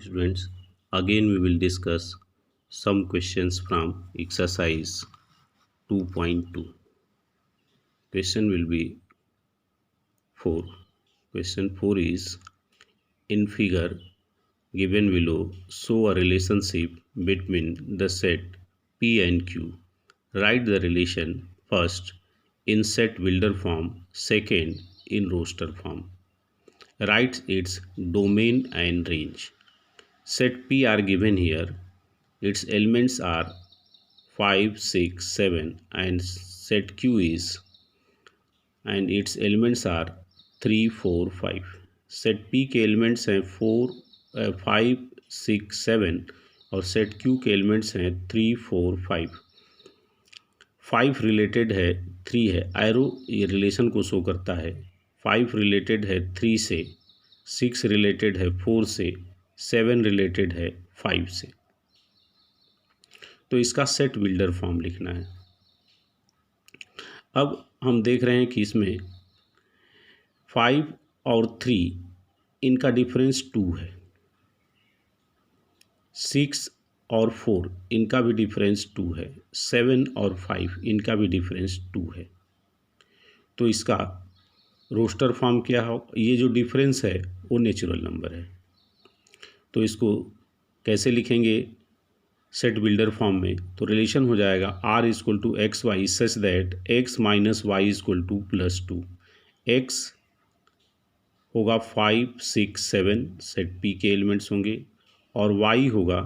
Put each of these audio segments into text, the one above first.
Students, again we will discuss some questions from exercise 2.2. Question will be 4. Question 4 is, in figure given below, show a relationship between the set P and Q. Write the relation first in set builder form, second in roster form. Write its domain and range. Set P are given here. Its elements are 5, 6, 7 and set Q is, and its elements are 3, 4, 5. Set P के elements हैं 5, 6, 7 और set Q के elements हैं 3, 4, 5. 5 related है 3 है, arrow ये relation को show करता है. 5 रिलेटेड है 3 से, 6 रिलेटेड है 4 से, 7 रिलेटेड है 5 से. तो इसका सेट बिल्डर फॉर्म लिखना है. अब हम देख रहे हैं कि इसमें 5 और 3 इनका डिफरेंस 2 है. 6 और 4 इनका भी डिफरेंस 2 है. 7 और 5 इनका भी डिफरेंस 2 है. तो इसका रोस्टर फॉर्म क्या हो, ये जो डिफरेंस है वो नेचुरल नंबर है. तो इसको कैसे लिखेंगे सेट बिल्डर फॉर्म में? तो रिलेशन हो जाएगा R equal to x y such that x minus y equal to +2. x होगा 5, 6, 7 सेट P के एलिमेंट्स होंगे और y होगा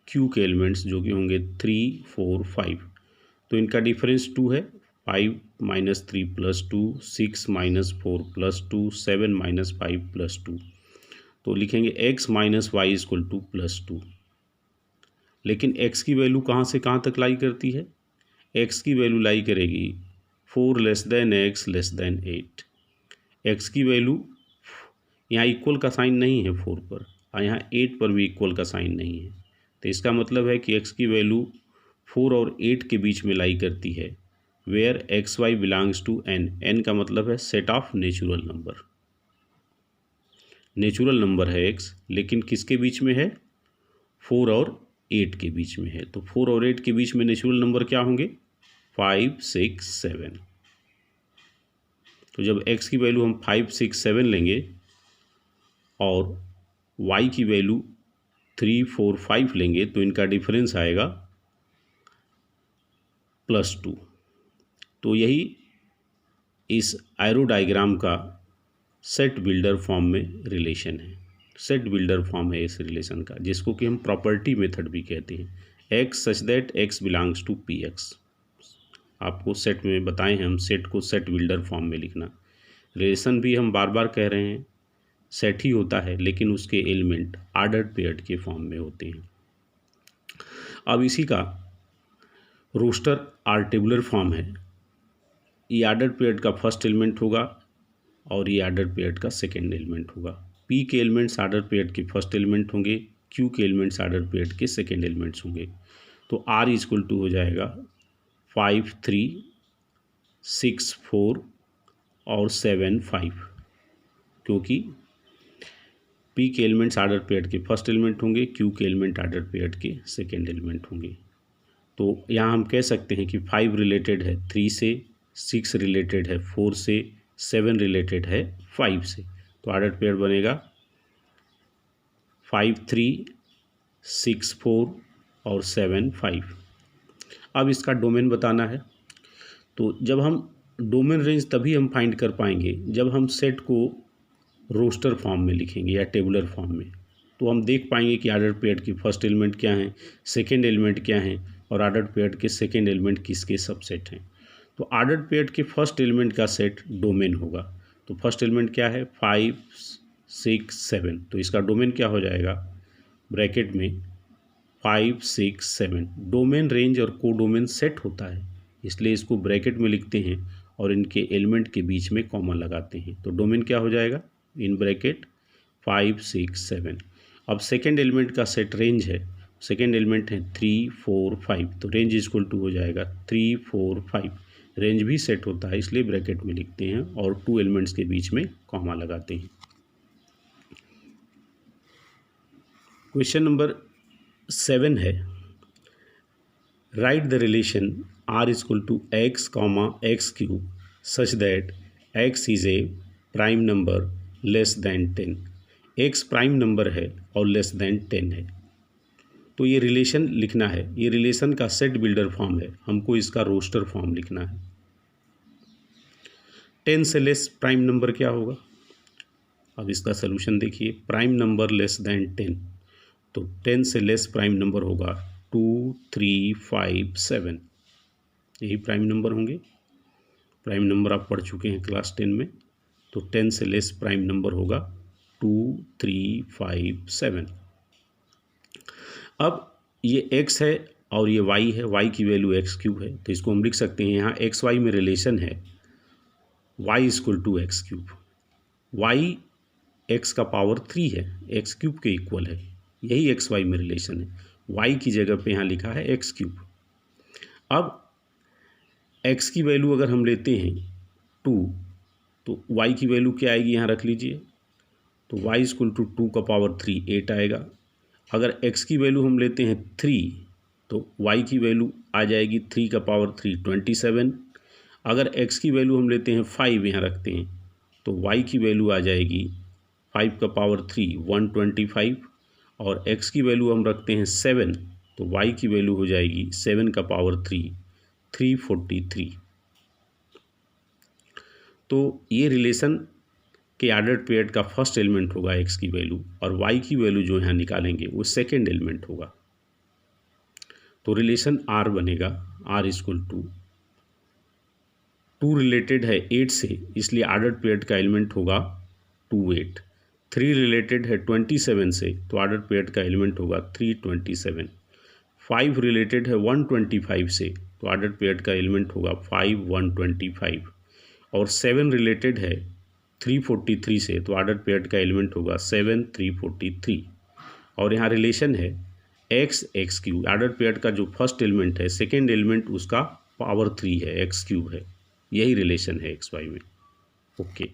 Q के एलिमेंट्स जो कि होंगे 3, 4, 5. तो इनका डिफरेंस 2 है. 5 माइनस 3 +2, 6 माइनस 4 +2, 7 माइनस 5 +2. तो लिखेंगे x minus y equal to +2. लेकिन x की वैल्यू कहाँ से कहाँ तक लाई करती है? x की वैल्यू लाई करेगी 4 less than x less than 8. x की वैल्यू यहाँ इक्वल का साइन नहीं है 4 पर और यहाँ 8 पर भी इक्वल का साइन नहीं है. तो इसका मतलब है कि x की वैल्यू 4 और 8 के बीच में लाई करती है. Where x y belongs to n. n का मतलब है set of natural number. Natural number है x, लेकिन किसके बीच में है? 4 और 8 के बीच में है. तो 4 और 8 के बीच में नेचुरल नंबर क्या होंगे? 5, 6, 7. तो जब x की वैल्यू हम 5, 6, 7 लेंगे और y की वैल्यू 3, 4, 5 लेंगे तो इनका डिफरेंस आएगा +2. तो यही इस एरो डायग्राम का सेट बिल्डर फॉर्म में रिलेशन है. सेट बिल्डर फॉर्म है इस रिलेशन का, जिसको कि हम प्रॉपर्टी मेथड भी कहते हैं. x such that x belongs to px. आपको सेट में बताए हैं हम सेट को सेट बिल्डर फॉर्म में लिखना. रिलेशन भी हम बार बार कह रहे हैं सेट ही होता है, लेकिन उसके एलिमेंट ऑर्डर्ड पेयर्ड के फॉर्म में होते हैं. अब इसी का रोस्टर आर टेबुलर फॉर्म है. ये ऑर्डर्ड पेयर्ड का फर्स्ट एलिमेंट होगा और ये ऑर्डर पेयर्ड का सेकेंड एलिमेंट होगा. P के एलिमेंट्स ऑर्डर पेयर्ड के फर्स्ट एलिमेंट होंगे, Q के एलिमेंट्स ऑर्डर पेयर्ड के सेकेंड एलिमेंट्स होंगे. तो R इक्वल टू हो जाएगा 5, 3, 6, 4 और 7, 5, क्योंकि P के एलिमेंट्स ऑर्डर पेयर्ड के फर्स्ट एलिमेंट होंगे, Q के एलिमेंट ऑर्डर पेयर्ड के सेकेंड एलिमेंट होंगे. तो यहाँ हम कह सकते हैं कि 5 रिलेटेड है 3 से, 6 रिलेटेड है 4 से, 7 रिलेटेड है 5 से. तो ऑर्डर पेयर बनेगा 5, 3, 6, 4 और 7, 5. अब इसका डोमेन बताना है. तो जब हम डोमेन रेंज तभी हम फाइंड कर पाएंगे जब हम सेट को रोस्टर फॉर्म में लिखेंगे या टेबुलर फॉर्म में. तो हम देख पाएंगे कि ऑर्डर पेयर की फर्स्ट एलिमेंट क्या हैं, सेकेंड एलिमेंट क्या हैं और ऑर्डर पेयर के सेकेंड एलिमेंट किसके सबसेट हैं. तो ऑर्डर पेयर के फर्स्ट एलिमेंट का सेट डोमेन होगा. तो फर्स्ट एलिमेंट क्या है? 5, 6, 7. तो इसका डोमेन क्या हो जाएगा? ब्रैकेट में 5, 6, 7. डोमेन रेंज और को डोमेन सेट होता है, इसलिए इसको ब्रैकेट में लिखते हैं और इनके एलिमेंट के बीच में कॉमा लगाते हैं. तो डोमेन क्या हो जाएगा? In bracket 5, 6, 7. अब सेकेंड एलिमेंट का सेट रेंज है. सेकेंड एलिमेंट है 3, 4, 5. तो रेंज इक्वल टू हो जाएगा 3, 4, 5. रेंज भी सेट होता है, इसलिए ब्रैकेट में लिखते हैं और 2 एलिमेंट्स के बीच में कॉमा लगाते हैं. क्वेश्चन नंबर 7 है, write the relation r equal to x comma x cube such that x is a prime number less than 10। x prime number है और लेस दैन 10 है। तो ये रिलेशन लिखना है, ये रिलेशन का सेट बिल्डर फॉर्म है, हमको इसका रोस्टर फॉर्म लिखना है। 10 से लेस प्राइम नंबर क्या होगा? अब इसका सलूशन देखिए, प्राइम नंबर लेस दैन 10, तो 10 से लेस प्राइम नंबर होगा 2, 3, 5, 7, यही प्राइम नंबर होंगे। प्राइम नंबर आप पढ़ चुके हैं क्लास 10 में। तो 10 से लेस प्राइम नंबर होगा 2, 3, 5, 7। अब ये x है और ये y है, y की वैल्यू एक्स क्यूब है, तो इसको हम लिख सकते हैं यहाँ एक्स वाई में रिलेशन है y equal to x cube. y x का पावर 3 है, एक्स क्यूब के इक्वल है, यही एक्स वाई में रिलेशन है। y की जगह पे यहाँ लिखा है एक्स क्यूब। अब x की वैल्यू अगर हम लेते हैं 2, तो y की वैल्यू क्या आएगी यहाँ रख लीजिए, तो y इक्वल टू 2 का पावर 3 8 आएगा। अगर x की वैल्यू हम लेते हैं 3, तो y की वैल्यू आ जाएगी 3 का पावर 3 27। अगर x की वैल्यू हम लेते हैं 5, यहाँ रखते हैं, तो y की वैल्यू आ जाएगी 5 का पावर 3 125। और x की वैल्यू हम रखते हैं 7, तो y की वैल्यू हो जाएगी 7 का पावर 3 343। तो ये रिलेशन के ऑर्डर्ड पेयर्ड का फर्स्ट एलिमेंट होगा x की वैल्यू, और y की वैल्यू जो यहाँ निकालेंगे वो सेकेंड एलिमेंट होगा। तो रिलेशन r बनेगा, r इक्वल टू 2 रिलेटेड है 8 से, इसलिए ऑर्डर्ड पेयर्ड का एलिमेंट होगा 2 8। 3 रिलेटेड है 27 से, तो ऑर्डर्ड पेयर्ड का एलिमेंट होगा 3 27। 5 रिलेटेड है 125 से, तो ऑर्डर्ड पेयर्ड का एलिमेंट होगा 5 125। और 7 रिलेटेड है 343 से, तो ऑर्डर पेयर्ड का एलिमेंट होगा 7 343। और यहाँ रिलेशन है x x cube, order paired का जो फर्स्ट एलिमेंट है सेकेंड एलिमेंट उसका पावर 3 है, एक्स क्यूब है, यही रिलेशन है एक्स वाई में। ओके।